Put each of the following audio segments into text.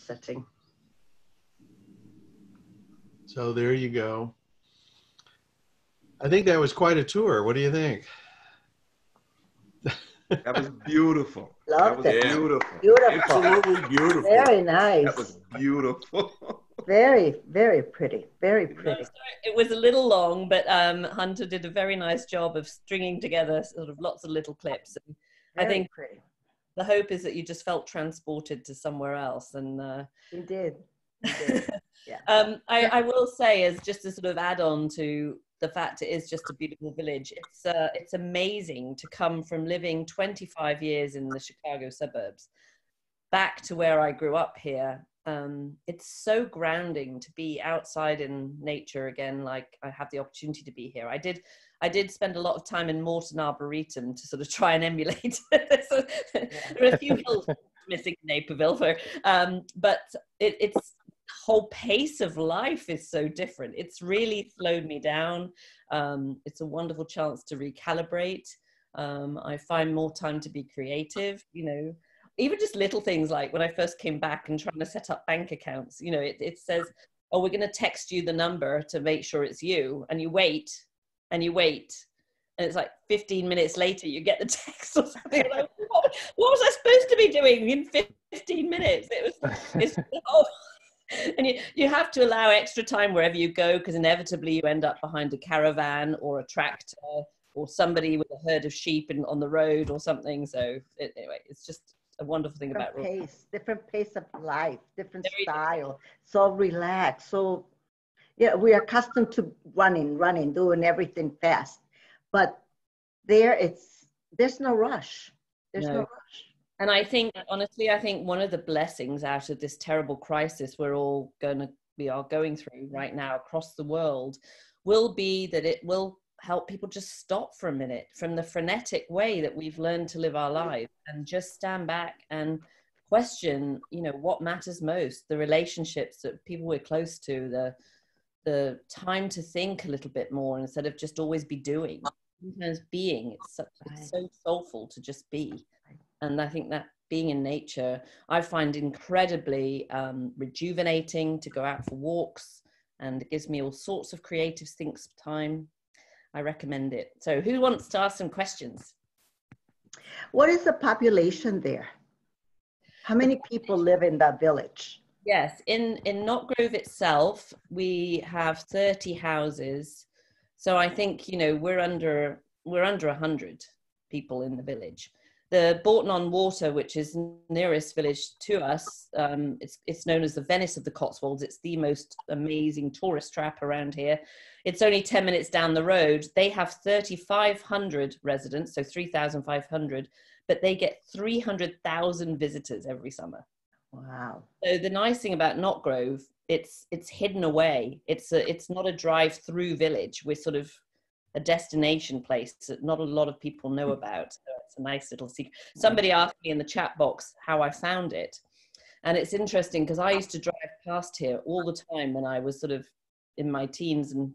setting. So there you go. I think that was quite a tour. What do you think? That was beautiful. Loved That was it. beautiful. Beautiful. Absolutely beautiful. Very nice. That was beautiful. Very, very pretty. Very pretty. It was a little long, but Hunter did a very nice job of stringing together sort of lots of little clips. And I think pretty. The hope is that you just felt transported to somewhere else. And we did. We did. Yeah. I will say, as just a sort of add-on to the fact it is just a beautiful village, it's amazing to come from living 25 years in the Chicago suburbs back to where I grew up here. It's so grounding to be outside in nature again, like I have the opportunity to be here. I did spend a lot of time in Morton Arboretum to sort of try and emulate. So, there are a few hills missing in Naperville, but it's whole pace of life is so different. It's really slowed me down. It's a wonderful chance to recalibrate. I find more time to be creative, you know, even just little things like when I first came back and trying to set up bank accounts, you know, it says, oh, we're going to text you the number to make sure it's you. And you wait and you wait. And it's like 15 minutes later, you get the text or something. Like, what was I supposed to be doing in 15 minutes? And you have to allow extra time wherever you go, because inevitably you end up behind a caravan or a tractor or somebody with a herd of sheep on the road or something. So anyway, it's just a wonderful thing about different pace of life, different style, so relaxed. So yeah, we are accustomed to running, doing everything fast, but there's no rush. There's no rush. And I think, honestly, one of the blessings out of this terrible crisis we are going through right now across the world will be that it will help people just stop for a minute from the frenetic way that we've learned to live our lives and just stand back and question, you know, what matters most, the relationships that people we're close to, the time to think a little bit more instead of just always be doing. Sometimes being, it's so soulful to just be. And I think that being in nature, I find incredibly rejuvenating to go out for walks, and it gives me all sorts of creative things time. I recommend it. So who wants to ask some questions? What is the population there? How many people live in that village? Yes, in Knott Grove itself, we have 30 houses. So I think, you know, we're under 100 people in the village. The Bourton-on-Water, which is nearest village to us, it's known as the Venice of the Cotswolds. It's the most amazing tourist trap around here. It's only 10 minutes down the road. They have 3,500 residents, so 3,500, but they get 300,000 visitors every summer. Wow. So the nice thing about Knott Grove, it's hidden away. It's not a drive-through village. We're sort of a destination place that not a lot of people know about. So it's a nice little secret. Somebody asked me in the chat box how I found it. And it's interesting because I used to drive past here all the time when I was sort of in my teens and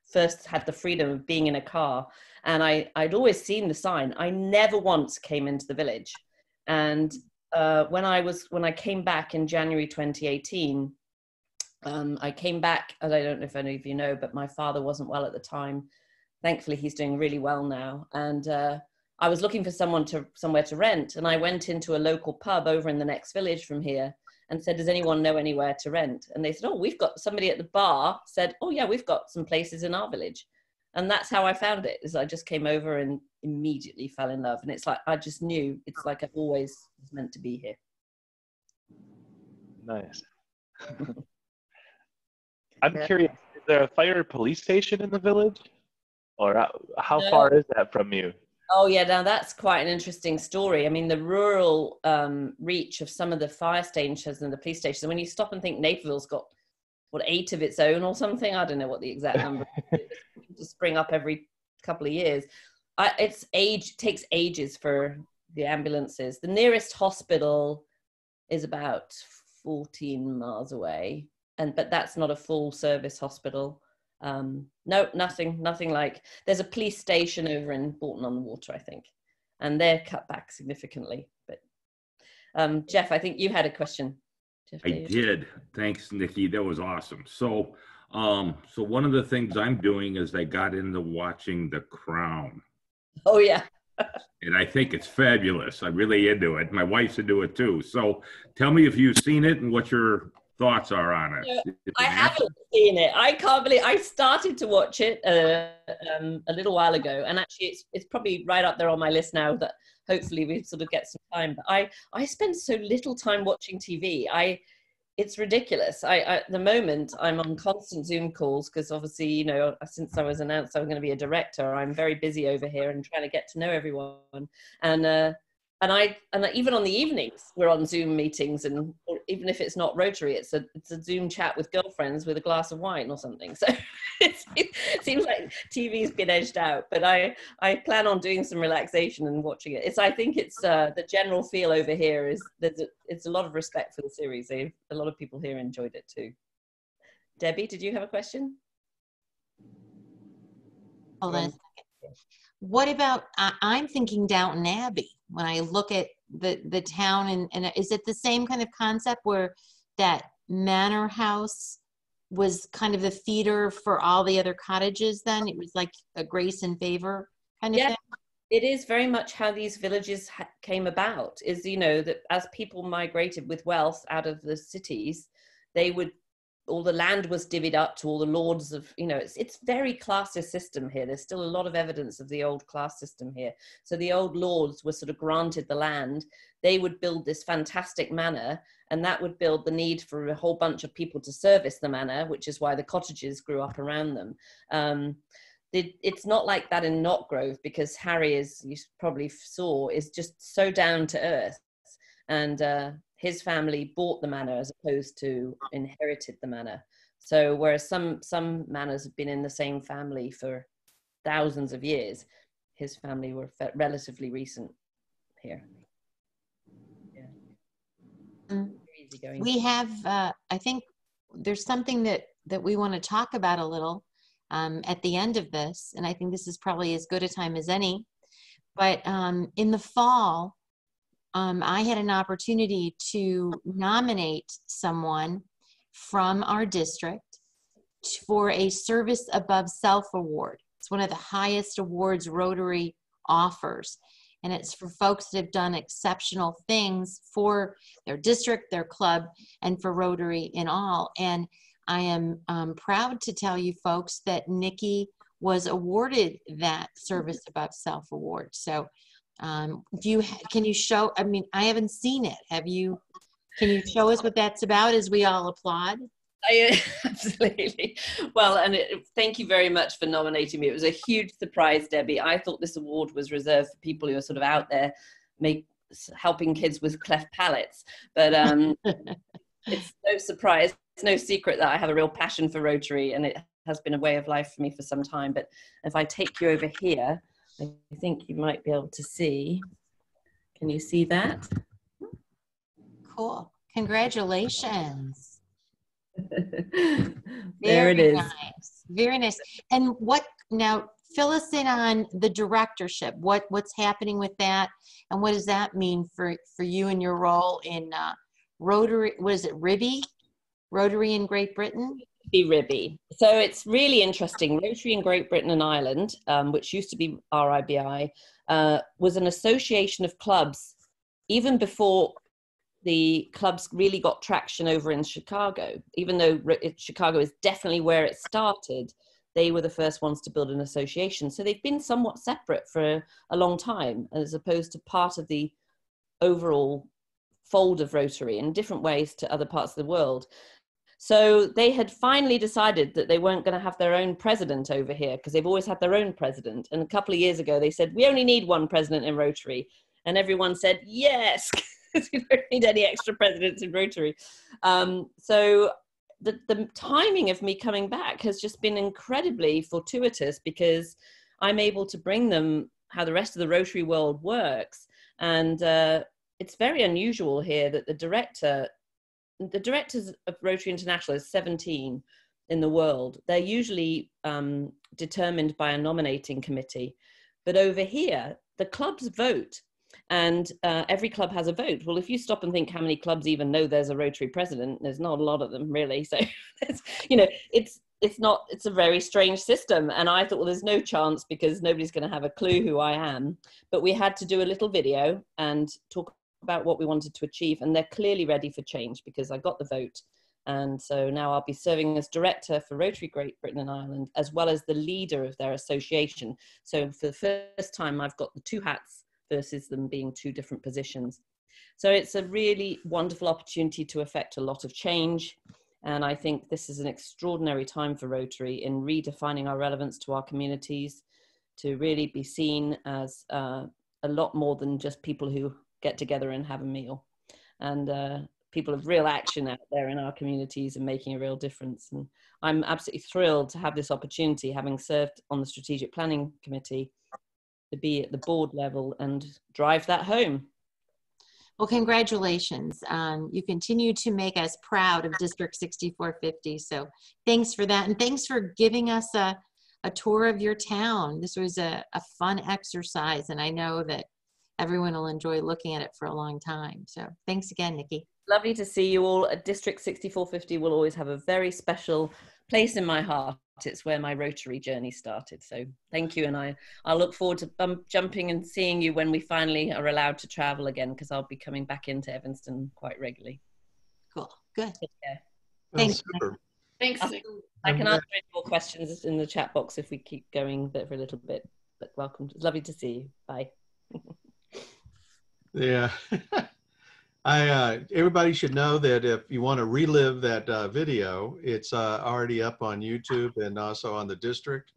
first had the freedom of being in a car. And I'd always seen the sign. I never once came into the village. And when I came back in January 2018, I came back, and I don't know if any of you know, but my father wasn't well at the time. Thankfully, he's doing really well now. And I was looking for somewhere to rent. And I went into a local pub over in the next village from here and said, does anyone know anywhere to rent? And they said, oh, we've got somebody at the bar said, oh yeah, we've got some places in our village. And that's how I found it, is I just came over and immediately fell in love. And it's like, I just knew, it's like I always was meant to be here. Nice. I'm curious, is there a fire police station in the village? Or how far is that from you? Oh yeah, now that's quite an interesting story. I mean, the rural reach of some of the fire stations and the police stations, when you stop and think Naperville's got, 8 of its own or something? I don't know what the exact number is. To spring up every couple of years. It takes ages for the ambulances. The nearest hospital is about 14 miles away, but that's not a full service hospital. No, nothing like, there's a police station over in Bourton-on-the-Water, I think, and they're cut back significantly. But Jeff, I think you had a question. Jeff I Davis? did. Thanks, Nikki. That was awesome. So, so one of the things I'm doing is I got into watching The Crown, Oh yeah. and I think it's fabulous. I'm really into it. My wife's into it too. So, tell me if you've seen it and what your thoughts are on it. No, It's I an haven't seen it. I can't believe I started to watch it a little while ago, and actually, it's probably right up there on my list now. That hopefully we sort of get some time. But I spend so little time watching TV. It's ridiculous. At the moment, I'm on constant Zoom calls because obviously, you know, since I was announced I was going to be a director, I'm very busy over here and trying to get to know everyone. And even on the evenings, we're on Zoom meetings, and or even if it's not Rotary, it's a Zoom chat with girlfriends with a glass of wine or something. So it seems like TV's been edged out, but I plan on doing some relaxation and watching it. I think it's the general feel over here is it's a lot of respect for the series. A lot of people here enjoyed it too. Debbie, did you have a question? Hold on a second. What about, I'm thinking Downton Abbey. When I look at the town, and is it the same kind of concept where that manor house was kind of the feeder for all the other cottages then? It was like a grace and favor kind of thing? It is very much how these villages came about, is, you know, that as people migrated with wealth out of the cities, all the land was divvied up to all the lords of, you know, it's very classist system here. There's still a lot of evidence of the old class system here. So the old lords were sort of granted the land. They would build this fantastic manor, and that would build the need for a whole bunch of people to service the manor, which is why the cottages grew up around them. It's not like that in Knotgrove, because Harry, as you probably saw, is just so down to earth. And his family bought the manor as opposed to inherited the manor. So whereas some manors have been in the same family for thousands of years, his family were relatively recent here. Yeah. Easygoing. We have, I think there's something that we want to talk about a little at the end of this, and I think this is probably as good a time as any. But in the fall, I had an opportunity to nominate someone from our district for a Service Above Self award. It's one of the highest awards Rotary offers, and it's for folks that have done exceptional things for their district, their club, and for Rotary in all. And I am proud to tell you folks that Nikki was awarded that Service Above Self award. So can you show, I mean, I haven't seen it. Can you show us what that's about as we all applaud? Absolutely. Well, and thank you very much for nominating me. It was a huge surprise, Debbie. I thought this award was reserved for people who are sort of out there helping kids with cleft palates. But it's no surprise. It's no secret that I have a real passion for Rotary, and it has been a way of life for me for some time. But if I take you over here, I think you might be able to see. Can you see that? Cool. Congratulations. There it is. Nice. Very nice. And now fill us in on the directorship. What's happening with that, and what does that mean for you and your role in Rotary? What is it, RIBI? Rotary in Great Britain? RIBI. So it's really interesting. Rotary in Great Britain and Ireland, which used to be RIBI, was an association of clubs even before the clubs really got traction over in Chicago. Even though Chicago is definitely where it started, they were the first ones to build an association. So they've been somewhat separate for a long time, as opposed to part of the overall fold of Rotary in different ways to other parts of the world. So they had finally decided that they weren't going to have their own president over here, because they've always had their own president. And a couple of years ago, they said, we only need one president in Rotary. And everyone said, yes, because we don't need any extra presidents in Rotary. So the timing of me coming back has just been incredibly fortuitous, because I'm able to bring them how the rest of the Rotary world works. And it's very unusual here that the directors of Rotary International is 17 in the world. They're usually determined by a nominating committee. But over here, the clubs vote. And every club has a vote. Well, if you stop and think how many clubs even know there's a Rotary president, there's not a lot of them really. So, it's a very strange system. And I thought, well, there's no chance because nobody's going to have a clue who I am. But we had to do a little video and talk about what we wanted to achieve. And they're clearly ready for change because I got the vote. And so now I'll be serving as director for Rotary Great Britain and Ireland, as well as the leader of their association. So for the first time, I've got the two hats versus them being two different positions. So it's a really wonderful opportunity to affect a lot of change. And I think this is an extraordinary time for Rotary in redefining our relevance to our communities, to really be seen as a lot more than just people who get together and have a meal. And people of real action out there in our communities and making a real difference. And I'm absolutely thrilled to have this opportunity, having served on the Strategic Planning Committee, to be at the board level and drive that home. Well, congratulations. You continue to make us proud of District 6450. So thanks for that. And thanks for giving us a tour of your town. This was a fun exercise. And I know that everyone will enjoy looking at it for a long time. So thanks again, Nicki. Lovely to see you all. District 6450 will always have a very special place in my heart. It's where my Rotary journey started. So thank you. And I look forward to jumping and seeing you when we finally are allowed to travel again, because I'll be coming back into Evanston quite regularly. Cool. Good. Yeah. Thanks. Super. Thanks. I can answer any more questions in the chat box if we keep going there for a little bit. But welcome. It's lovely to see you. Bye. Yeah. Everybody should know that if you want to relive that video, it's already up on YouTube and also on the district.